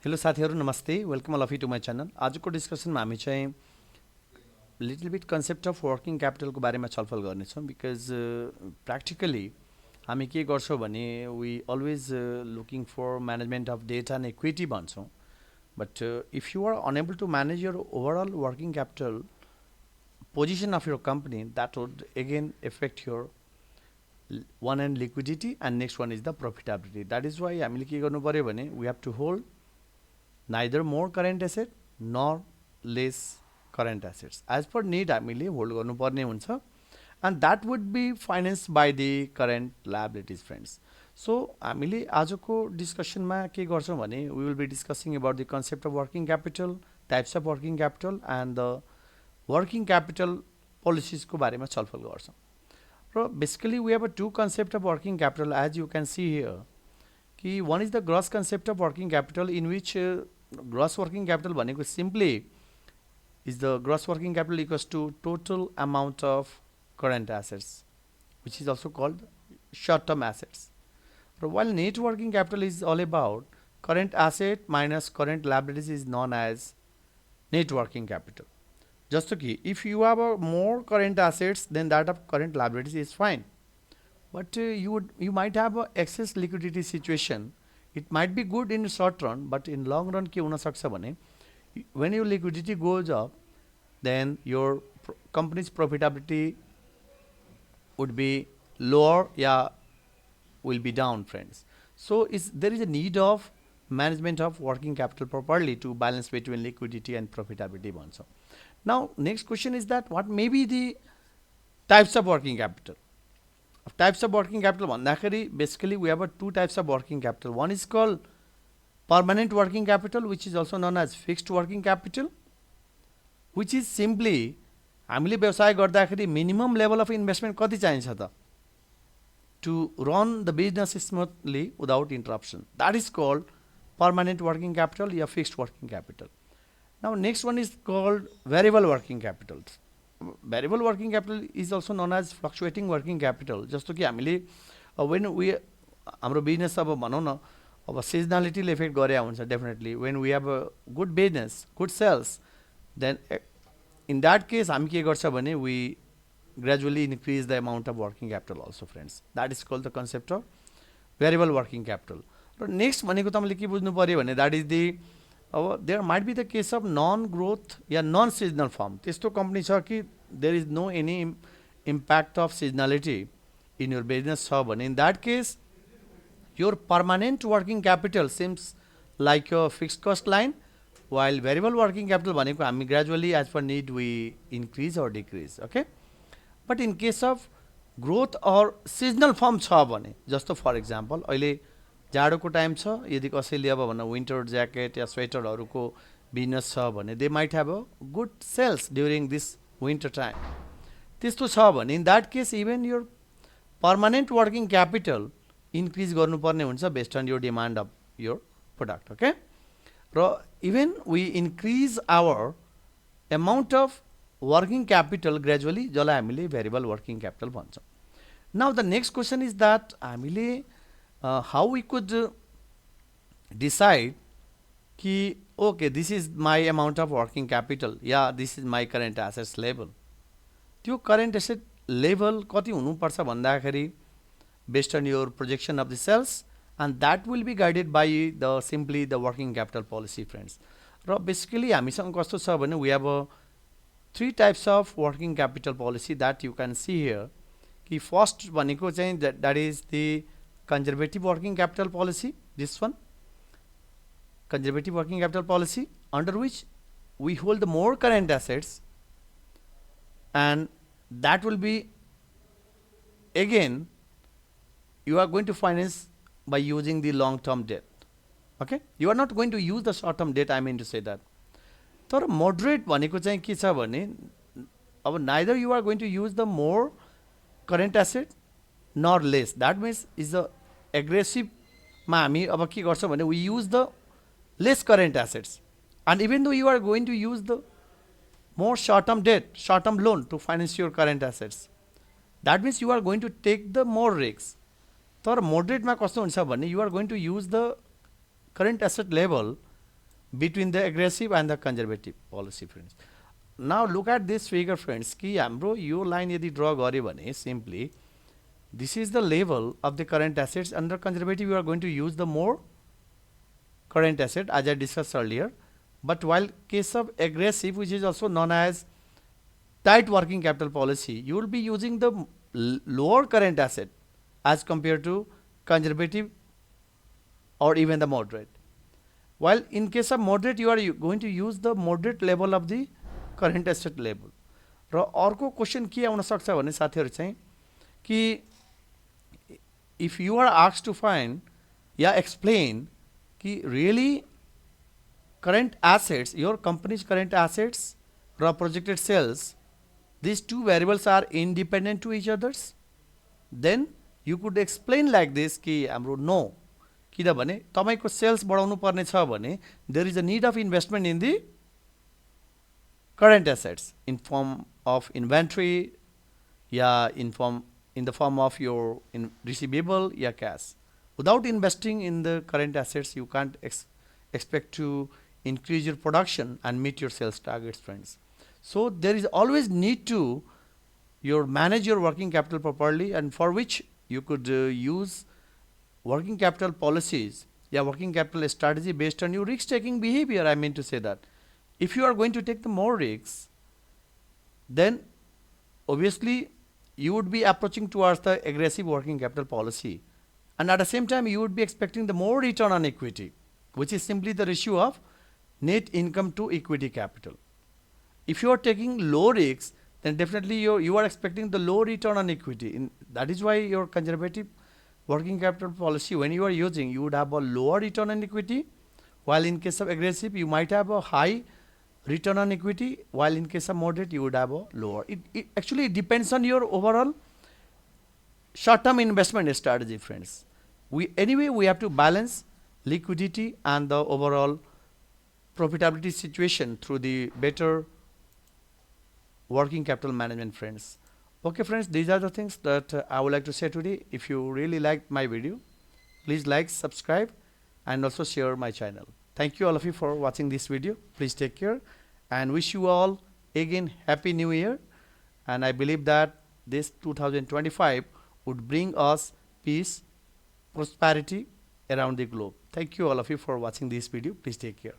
Hello साथीहरु नमस्ते welcome all of you to my channel. आजको डिस्कसनमा हामी चाहिँ little bit concept of working क्यापिटलको बारेमा छलफल गर्नेछौँ। बिकज प्र्याक्टिकली हामी के गर्छौँ भने we always looking for management of debt and equity भन्छौँ। But if you are unable to manage your overall working capital position of your company that would again affect your one and liquidity and next one is the profitability. That is why हामीले के गर्नु पर्यो भने we have to hold neither more current asset nor less current assets. As per need हामीले hold गर्नु पर्ने हुन्छ and that would be financed by the current liabilities friends. So हामीले आजको डिस्कसनमा के गर्छौँ भने we will be discussing about the concept of working capital, types of working capital and the working capital policies को बारेमा छलफल गर्छौँ। Basically we have a two concept of working capital as you can see here. One is the gross concept of working capital in which gross working capital भनेको simply is the gross working capital equals to total amount of current assets which is also called short term assets. While net working capital is all about current asset minus current liabilities is known as net working capital. Just okay, if you have more current assets then that of current liabilities is fine, but you might have a excess liquidity situation. It might be good in short run, but in long run के हुन सक्छ भने when your liquidity goes up then your company's profitability would be lower, yeah, will be down friends. So there is a need of management of working capital properly to balance between liquidity and profitability also. Now next question is that what may be the types of working capital? Types of working capital भन्दाखेरि basically we have two types of working capital. One is called permanent working capital which is also known as fixed working capital, which is simply हामीले व्यवसाय गर्दाखेरि minimum level of investment कति चाहिन्छ त to run the business smoothly without interruption. That is called permanent working capital या fixed working capital. Now next one is called variable working capital. Variable working capital is also known as fluctuating working capital. जस्तो कि हामीले when we हाम्रो business अब भनौँ न अब seasonality effect गरे हुन्छ definitely. When we have a good business, good sales, then in that case हामी के गर्छ भने we gradually increase the amount of working capital also friends. That is called the concept of variable working capital. Raw next भनेको तपाईले के बुझ्नु पर्यो भने that is the there might be the case of non-growth या non-seasonal firm. त्यस्तो company छ कि there is no any impact of seasonality in your business छ भने in that case your permanent working capital seems like your fixed cost line, while variable working capital भनेको हामी gradually as per need we increase or decrease. Okay, but in case of growth or seasonal firm छ भने जस्तो for example अहिले जाडोको time छ यदि कसैले अब भन्न विन्टर ज्याकेट या स्वेटरहरूको बिजनेस छ भने they might have a good sales during this winter time. त्यस्तो छ भने in that case even your permanent working capital increase गर्नुपर्ने हुन्छ based on your demand of your product. Okay, र even we increase our amount of working capital gradually जसलाई हामीले variable working capital भन्छौँ। Now the next question is that हामीले how we could decide कि okay this is my amount of working capital, yeah this is my current assets level. त्यो current asset level कति हुनुपर्छ भन्दाखेरि based on your projection of the sales and that will be guided by the simply the working capital policy friends. Raw basically हामीसँग कस्तो छ भने we have a three types of working capital policy that you can see here. कि first भनेको चाहिँ that is the conservative working capital policy. This one conservative working capital policy under which we hold the more current assets and that will be again you are going to finance by using the long term debt. Okay, you are not going to use the short term debt, I mean to say that. तर moderate भनेको चाहिँ के छ भने अब neither you are going to use the more current asset nor less. That means is the aggressive मा हामी अब के गर्छौँ भने we use the less current assets and even though you are going to use the more short term debt, short term loan to finance your current assets, that means you are going to take the more risks. तर moderate मा कस्तो हुन्छ भने you are going to use the current asset level between the aggressive and the conservative policy, friends. Now look at this figure, friends, कि हाम्रो यो line यदि draw गर्यो भने simply this is the level of the current assets. Under conservative, you are going to use the more current asset as I discussed earlier. But while case of aggressive, which is also known as tight working capital policy, you will be using the lower current asset as compared to conservative or even the moderate. While in case of moderate, you are going to use the moderate level of the current asset level. र अर्को question के आउन सक्छ भने साथीहरु चाहिँ कि if you are asked to find या explain कि really current assets, your company's current assets or projected sales, these two variables are independent to each others, then you could explain like this कि हाम्रो no, किनभने तपाईको sales बढाउनु पर्ने छ भने there is a need of investment in the current assets in form of inventory, yeah, in the form of your receivable, yeah, cash. Without investing in the current assets, you can't expect to increase your production and meet your sales targets, friends. So there is always need to manage your working capital properly, and for which you could use working capital policies, yeah, working capital strategy based on your risk-taking behavior. I mean to say that if you are going to take the more risks, then obviously you would be approaching towards the aggressive working capital policy, and at the same time you would be expecting the more return on equity, which is simply the ratio of net income to equity capital. If you are taking low risks, then definitely you are expecting the low return on equity. That is why your conservative working capital policy, when you are using, you would have a lower return on equity, while in case of aggressive you might have a high return on equity, while in case of moderate you would have a lower. It actually depends on your overall short-term investment strategy, friends. Anyway we have to balance liquidity and the overall profitability situation through the better working capital management, friends. Okay, friends, these are the things that I would like to say today. If you really liked my video, please like, subscribe, and also share my channel. Thank you all of you for watching this video. Please take care and wish you all again Happy New Year. And I believe that this 2025 would bring us peace, prosperity around the globe. Thank you all of you for watching this video. Please take care.